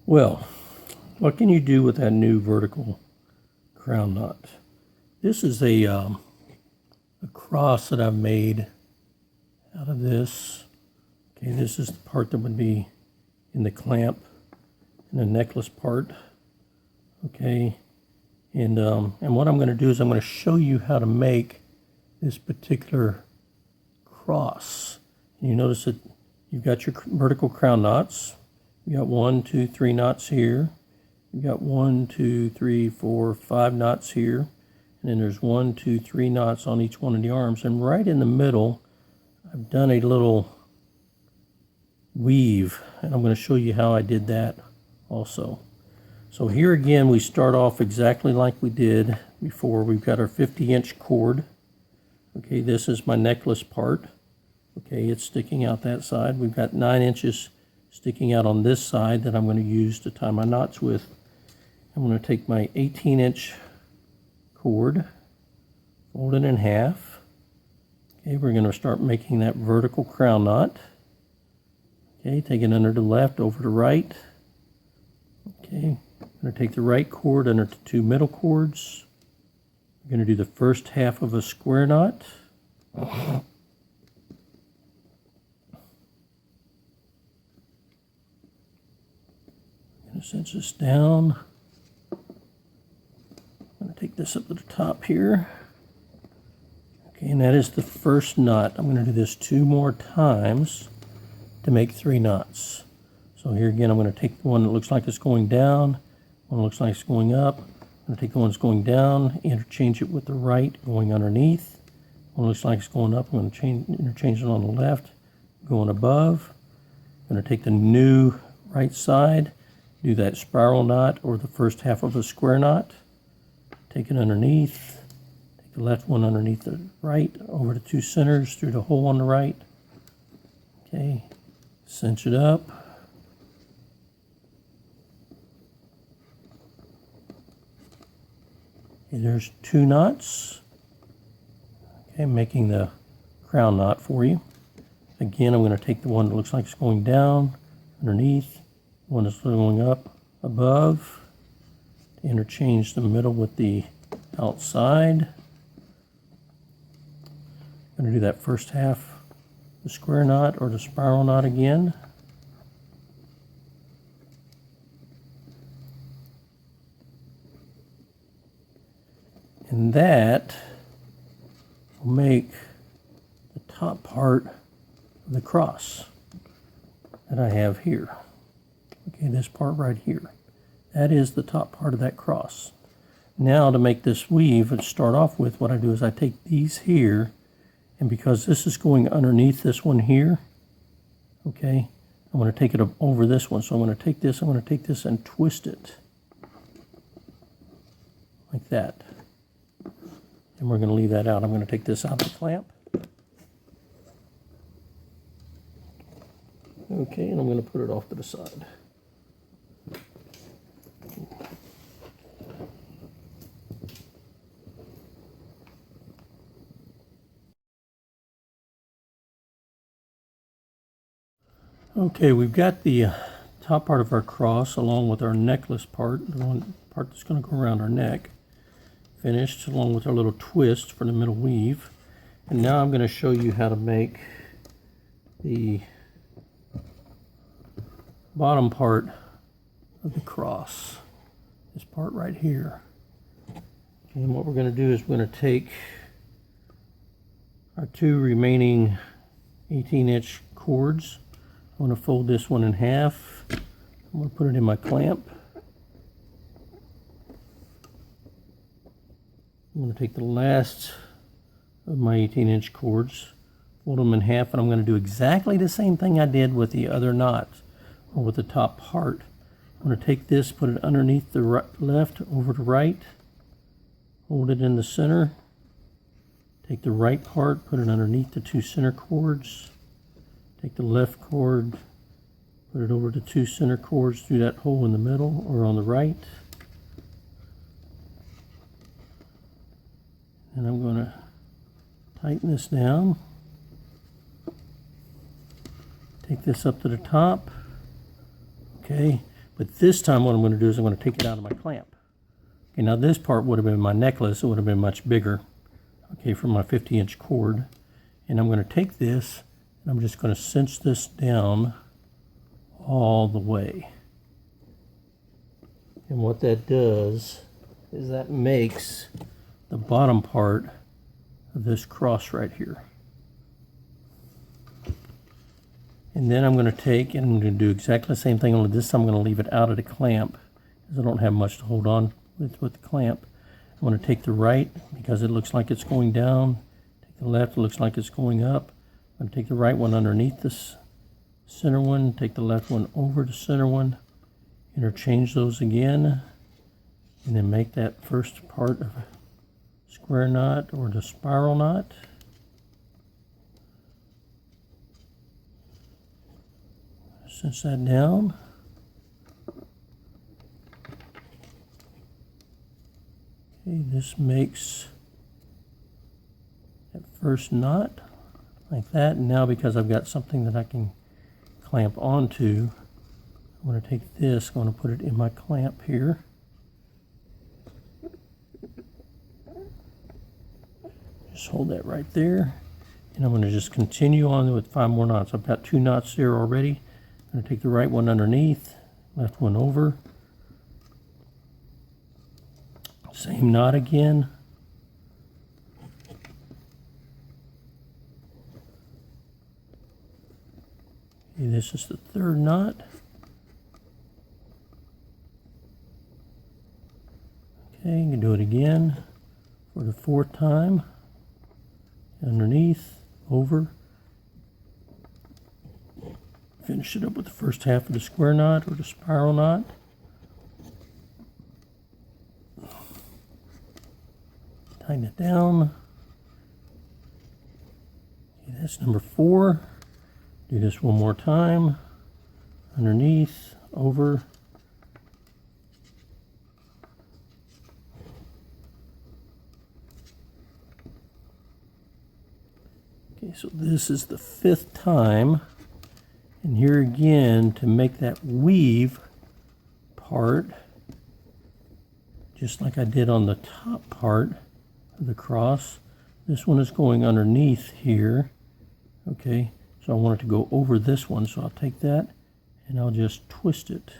Well, what can you do with that new vertical crown knot? This is a cross that I've made out of this. Okay, this is the part that would be in the clamp and the necklace part. Okay, and what I'm going to do is I'm going to show you how to make this particular cross. And you notice that you've got your vertical crown knots. You got 1, 2, 3 knots here. You got 1, 2, 3, 4, 5 knots here. And then there's 1, 2, 3 knots on each one of the arms. And right in the middle, I've done a little weave. And I'm going to show you how I did that also. So here again, we start off exactly like we did before. We've got our 50-inch cord. Okay, this is my necklace part. Okay, it's sticking out that side. We've got 9 inches sticking out on this side that I'm going to use to tie my knots with. I'm going to take my 18-inch cord, fold it in half. Okay, we're going to start making that vertical crown knot. Okay, take it under the left, over the right. Okay, I'm going to take the right cord under the 2 middle cords. We're going to do the first half of a square knot. Cinch this down. I'm going to take this up to the top here. Okay, and that is the first knot. I'm going to do this 2 more times to make 3 knots. So here again, I'm going to take the one that looks like it's going down, one that looks like it's going up. I'm going to take the one that's going down, interchange it with the right going underneath. One that looks like it's going up, I'm going to interchange it on the left, going above. I'm going to take the new right side, do that spiral knot or the first half of a square knot. Take it underneath. Take the left one underneath the right, over the 2 centers, through the hole on the right. Okay, cinch it up. Okay, there's 2 knots. Okay, making the crown knot for you. Again, I'm going to take the one that looks like it's going down, underneath. One is going up above, interchange the middle with the outside. I'm going to do that first half, the square knot or the spiral knot again. And that will make the top part of the cross that I have here. Okay, this part right here. That is the top part of that cross. Now to make this weave and start off with, what I do is I take these here, and because this is going underneath this one here, okay, I'm going to take it over this one. So I'm going to take this and twist it like that. And we're going to leave that out. I'm going to take this out of the clamp. Okay, and I'm going to put it off to the side. Okay, we've got the top part of our cross along with our necklace part, the one part that's going to go around our neck, finished, along with our little twist for the middle weave. And now I'm going to show you how to make the bottom part of the cross, this part right here. Okay, and what we're going to do is we're going to take our 2 remaining 18-inch cords. I'm going to fold this one in half. I'm going to put it in my clamp. I'm going to take the last of my 18-inch cords, fold them in half, and I'm going to do exactly the same thing I did with the other knot, or with the top part. I'm going to take this, put it underneath the left, over the right, hold it in the center, take the right part, put it underneath the 2 center cords, take the left cord, put it over the 2 center cords through that hole in the middle or on the right. And I'm going to tighten this down. Take this up to the top. Okay, But this time what I'm going to do is I'm going to take it out of my clamp. Okay, now this part would have been my necklace. It would have been much bigger, okay, for my 50-inch cord. And I'm going to take this and I'm just going to cinch this down all the way. And what that does is that makes the bottom part of this cross right here. And then I'm going to take and I'm going to do exactly the same thing, only this time I'm going to leave it out of the clamp because I don't have much to hold on with the clamp. I'm going to take the right because it looks like it's going down. Take the left, it looks like it's going up. I'm going to take the right one underneath this center one, take the left one over the center one, interchange those again, and then make that first part of a square knot or the spiral knot. Cinch that down. Okay, this makes that first knot like that. And now because I've got something that I can clamp onto, I'm going to take this, I'm going to put it in my clamp here. Just hold that right there. And I'm going to just continue on with 5 more knots. I've got 2 knots there already. I'm going to take the right one underneath, left one over. Same knot again. Okay, this is the 3rd knot. Okay, you can do it again for the 4th time. Underneath, over. Finish it up with the first half of the square knot or the spiral knot. Tighten it down. Okay, that's number 4. Do this one more time. Underneath, over. Okay, so this is the 5th time. And here again, to make that weave part, just like I did on the top part of the cross, this one is going underneath here. Okay, so I want it to go over this one, so I'll take that and I'll just twist it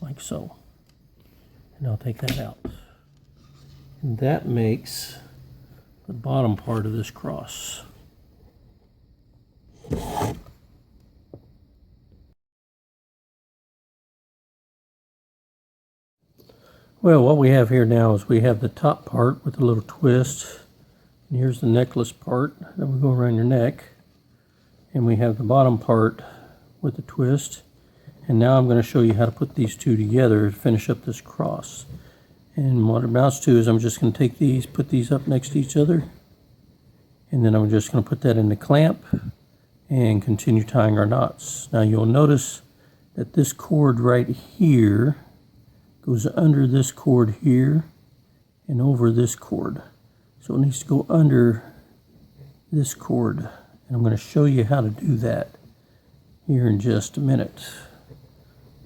like so. And I'll take that out. And that makes the bottom part of this cross. Well, what we have here now is we have the top part with a little twist, and here's the necklace part that will go around your neck, and we have the bottom part with the twist. And now I'm going to show you how to put these two together to finish up this cross. And what it amounts to is I'm just going to take these, put these up next to each other, and then I'm just going to put that in the clamp and continue tying our knots. Now you'll notice that this cord right here goes under this cord here and over this cord. So it needs to go under this cord. And I'm going to show you how to do that here in just a minute.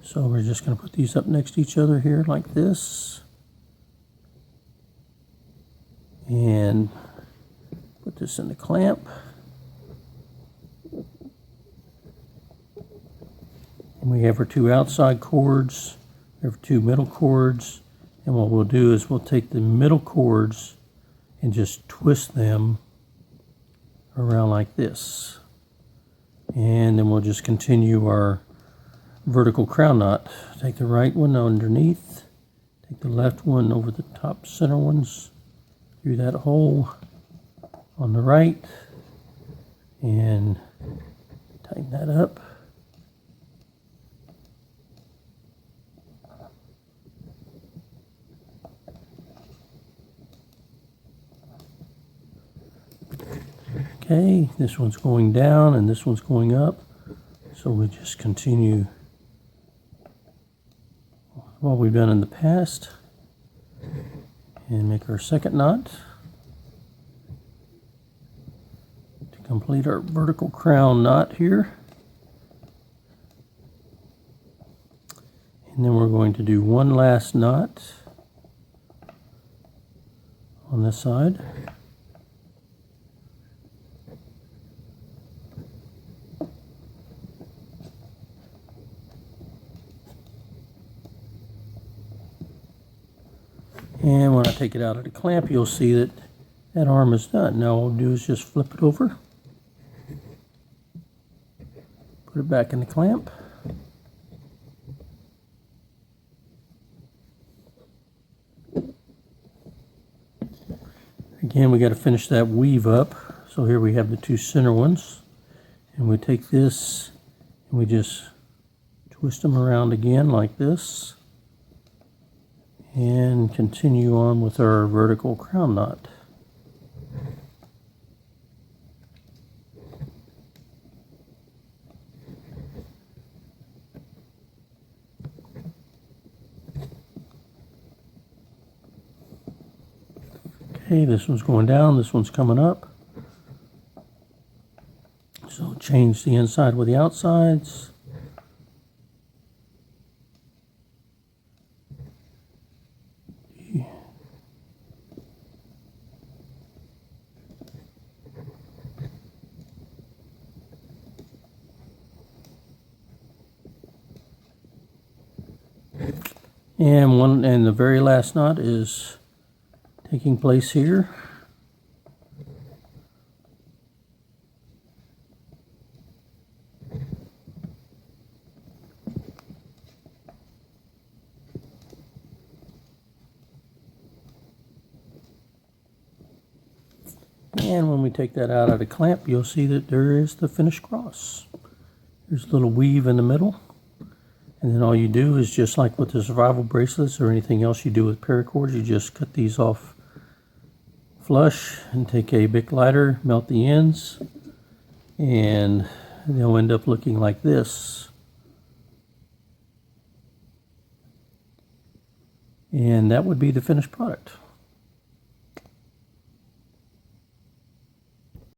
So we're just going to put these up next to each other here like this. And put this in the clamp. And we have our 2 outside cords, we have 2 middle cords, and what we'll do is we'll take the middle cords and just twist them around like this. And then we'll just continue our vertical crown knot. Take the right one underneath, take the left one over the top center ones, through that hole on the right, and tighten that up. Okay, this one's going down and this one's going up, so we just continue what we've done in the past and make our second knot to complete our vertical crown knot here. And then we're going to do one last knot on this side. And when I take it out of the clamp, you'll see that that arm is done. Now all we'll do is just flip it over, put it back in the clamp. Again, we got to finish that weave up. So here we have the two center ones, and we take this and we just twist them around again like this, and continue on with our vertical crown knot. Okay, this one's going down, this one's coming up. So change the inside with the outsides. And the very last knot is taking place here. And when we take that out of the clamp, you'll see that there is the finished cross. There's a little weave in the middle. And then all you do is, just like with the survival bracelets or anything else you do with paracords, you just cut these off flush and take a Bic lighter, melt the ends, and they'll end up looking like this. And that would be the finished product.